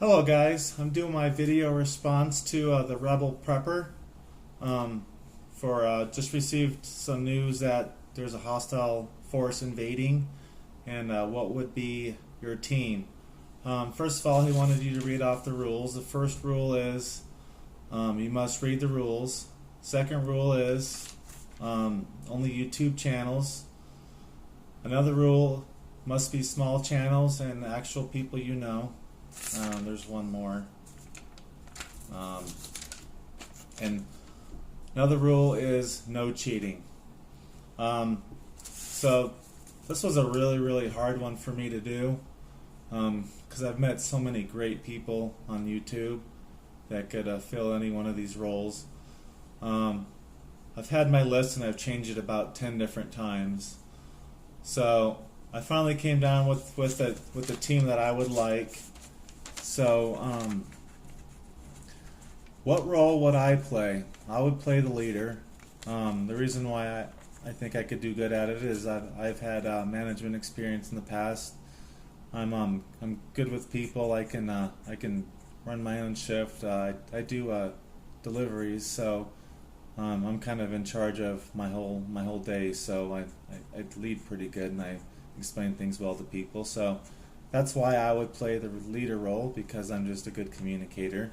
Hello guys, I'm doing my video response to the Rebel Prepper. For Just received some news that there's a hostile force invading, and what would be your team? First of all, he wanted you to read off the rules. The first rule is you must read the rules. Second rule is only YouTube channels. Another rule must be small channels and actual people you know. There's one more. Um, and another rule is no cheating. So this was a really hard one for me to do because I've met so many great people on YouTube that could fill any one of these roles. I've had my list and I've changed it about 10 different times. So I finally came down with the team that I would like. So, what role would I play? I would play the leader. The reason why I think I could do good at it is I've had management experience in the past. I'm good with people. I can run my own shift. I do deliveries, so I'm kind of in charge of my whole day. So I lead pretty good, and I explain things well to people. So that's why I would play the leader role, because I'm just a good communicator.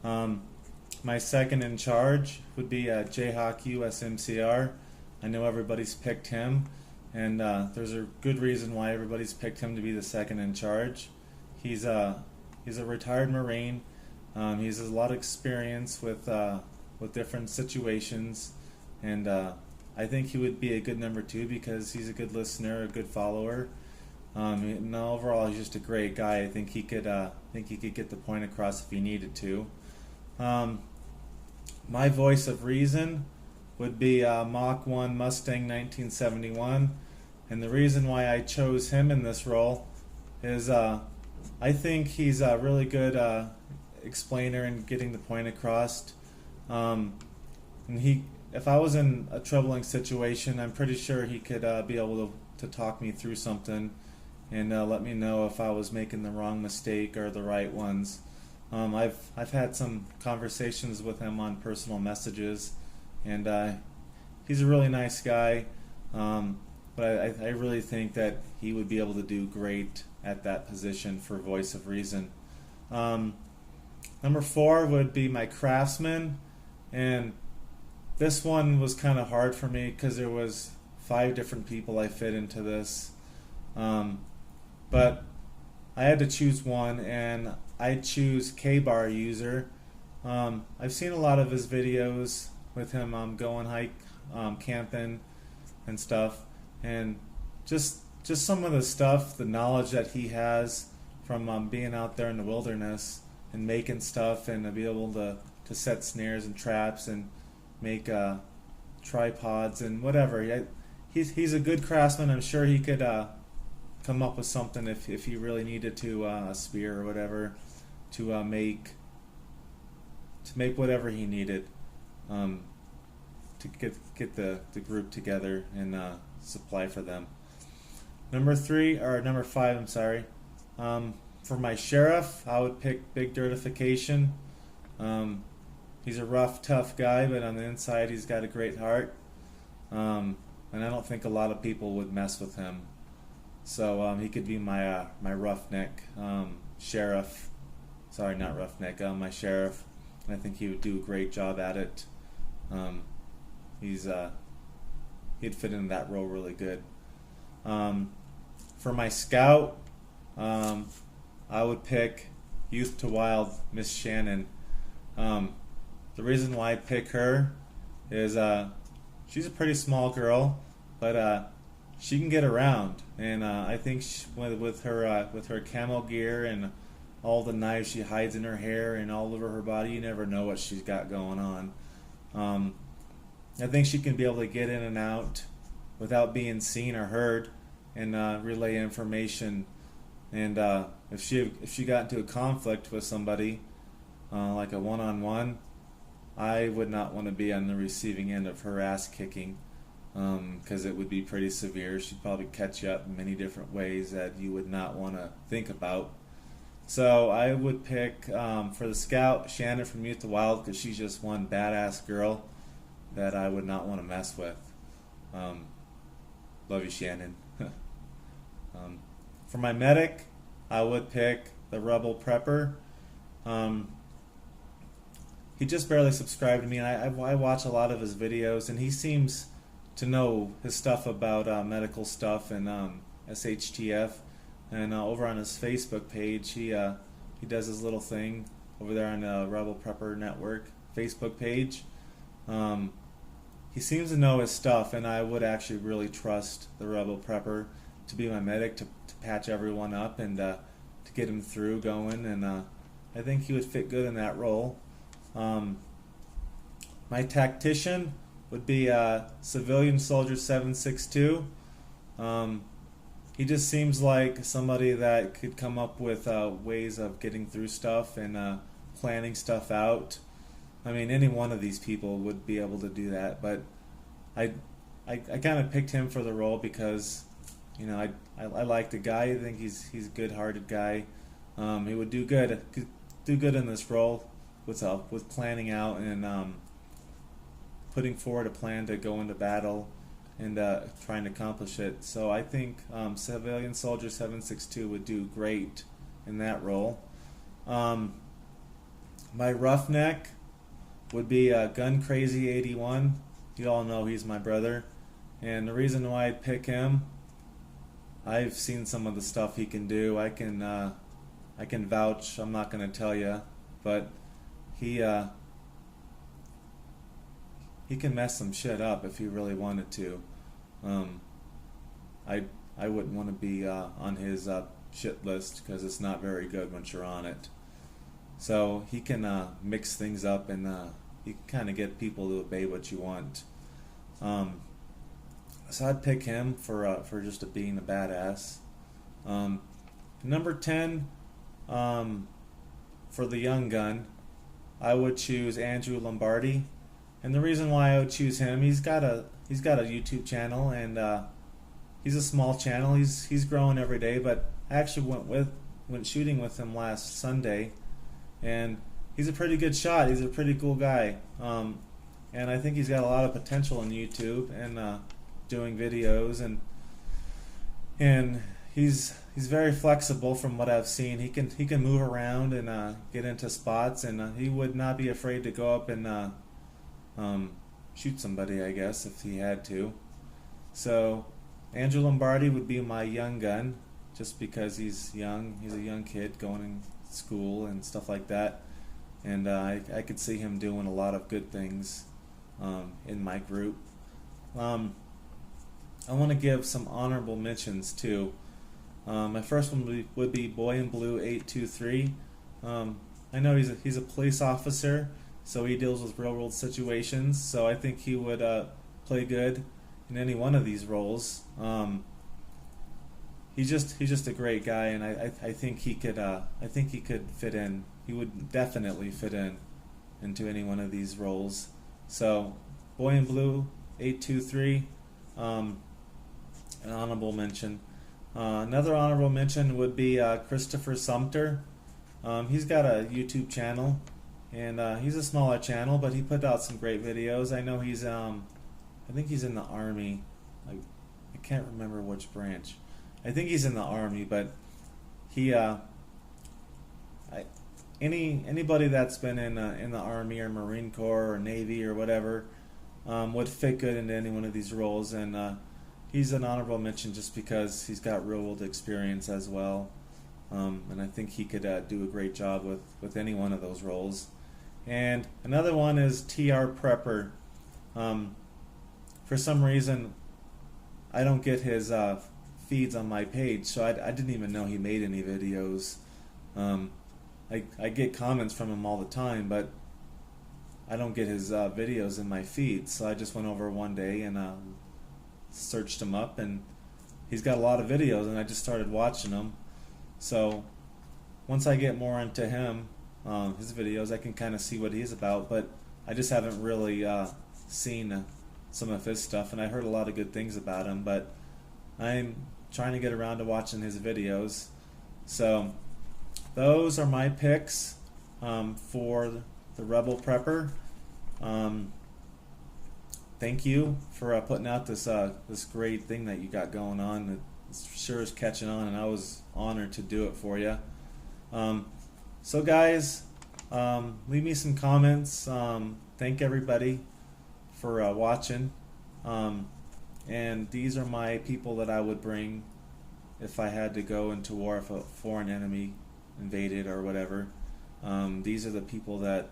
My second in charge would be Jayhawk USMCR. I know everybody's picked him, and there's a good reason why everybody's picked him to be the second in charge. He's a retired Marine. He has a lot of experience with different situations, and I think he would be a good number two because he's a good listener, a good follower. And overall, he's just a great guy. I think he could get the point across if he needed to. My voice of reason would be Mach 1 Mustang 1971, and the reason why I chose him in this role is I think he's a really good explainer and getting the point across. And if I was in a troubling situation, I'm pretty sure he could be able to talk me through something and let me know if I was making the wrong mistake or the right ones. I've had some conversations with him on personal messages, and he's a really nice guy. But I really think that he would be able to do great at that position for voice of reason. Number 4 would be my craftsman, and this one was kind of hard for me because there was 5 different people I fit into this. But I had to choose one, and I choose K-Bar User. I've seen a lot of his videos with him going camping and stuff, and just some of the stuff, the knowledge that he has from being out there in the wilderness and making stuff, and to be able to set snares and traps and make tripods and whatever. He's a good craftsman. I'm sure he could come up with something if he really needed to, a spear or whatever, to make whatever he needed to get the group together and supply for them. Number 5, I'm sorry. For my sheriff, I would pick Big Dirtification. He's a rough, tough guy, but on the inside, he's got a great heart. And I don't think a lot of people would mess with him. So he could be my roughneck sheriff. Sorry, not roughneck. My sheriff. And I think he would do a great job at it. He'd fit into that role really good. For my scout, I would pick Youth to Wild Miss Shannon. The reason why I pick her is she's a pretty small girl, but she can get around, and I think with her camo gear and all the knives she hides in her hair and all over her body, you never know what she's got going on. I think she can be able to get in and out without being seen or heard, and relay information. And if she got into a conflict with somebody, like a one-on-one, I would not want to be on the receiving end of her ass kicking, because it would be pretty severe. She'd probably catch you up in many different ways that you would not want to think about. So I would pick for the scout Shannon from Youth to Wild because she's just one badass girl that I would not want to mess with. Um, Love you, Shannon. For my medic, I would pick the Rebel Prepper. Um, he just barely subscribed to me, and I watch a lot of his videos, and he seems to know his stuff about medical stuff and SHTF. And over on his Facebook page, he does his little thing over there on the Rebel Prepper Network Facebook page. He seems to know his stuff, and I would actually really trust the Rebel Prepper to be my medic to patch everyone up and to get him through going. And I think he would fit good in that role. My tactician would be Civilian Soldier 762. He just seems like somebody that could come up with ways of getting through stuff and planning stuff out. I mean, any one of these people would be able to do that, but I kind of picked him for the role because, you know, I like the guy. I think he's a good-hearted guy. He would do good in this role with planning out and putting forward a plan to go into battle and trying to accomplish it. So I think Civilian Soldier 762 would do great in that role. My roughneck would be Gun Crazy 81. You all know he's my brother, and the reason why I'd pick him, I've seen some of the stuff he can do. I can vouch. I'm not going to tell you, but he can mess some shit up if he really wanted to. I wouldn't want to be on his shit list because it's not very good once you're on it. So he can mix things up and he can kind of get people to obey what you want. So I'd pick him for just being a badass. Number 10, for the young gun, I would choose Andrew Lombardi. And the reason why I would choose him, he's got a YouTube channel, and he's a small channel. He's growing every day. But I actually went shooting with him last Sunday, and he's a pretty good shot. He's a pretty cool guy, and I think he's got a lot of potential in YouTube and doing videos, and he's very flexible from what I've seen. He can move around and get into spots, and he would not be afraid to go up and shoot somebody, I guess, if he had to. So Andrew Lombardi would be my young gun, just because he's young. He's a young kid going to school and stuff like that, and I could see him doing a lot of good things in my group. I want to give some honorable mentions too. My first one would be Boy in Blue 823. I know he's a police officer, so he deals with real world situations. So I think he would play good in any one of these roles. He's just a great guy, and I think he could fit in. He would definitely fit into any one of these roles. So Boy in Blue 823, an honorable mention. Another honorable mention would be Christopher Sumter. He's got a YouTube channel, and he's a smaller channel, but he put out some great videos. I know he's I think he's in the Army. I can't remember which branch. I think he's in the Army, but he anybody that's been in the Army or Marine Corps or Navy or whatever would fit good into any one of these roles, and he's an honorable mention just because he's got real world experience as well, and I think he could do a great job with any one of those roles. And another one is TR Prepper. For some reason, I don't get his feeds on my page, so I didn't even know he made any videos. I get comments from him all the time, but I don't get his videos in my feed. So I just went over one day and searched him up, and he's got a lot of videos, and I just started watching them. So once I get more into him, his videos, I can kind of see what he's about, but I just haven't really seen some of his stuff, and I heard a lot of good things about him, but I'm trying to get around to watching his videos. So those are my picks for the Rebel Prepper. Thank you for putting out this great thing that you got going on. It sure is catching on, and I was honored to do it for you. So guys, leave me some comments. Thank everybody for watching. And these are my people that I would bring if I had to go into war, if a foreign enemy invaded or whatever. These are the people that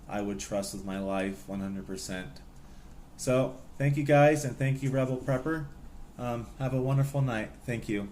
I would trust with my life 100%. So thank you guys, and thank you, Rebel Prepper. Have a wonderful night. Thank you.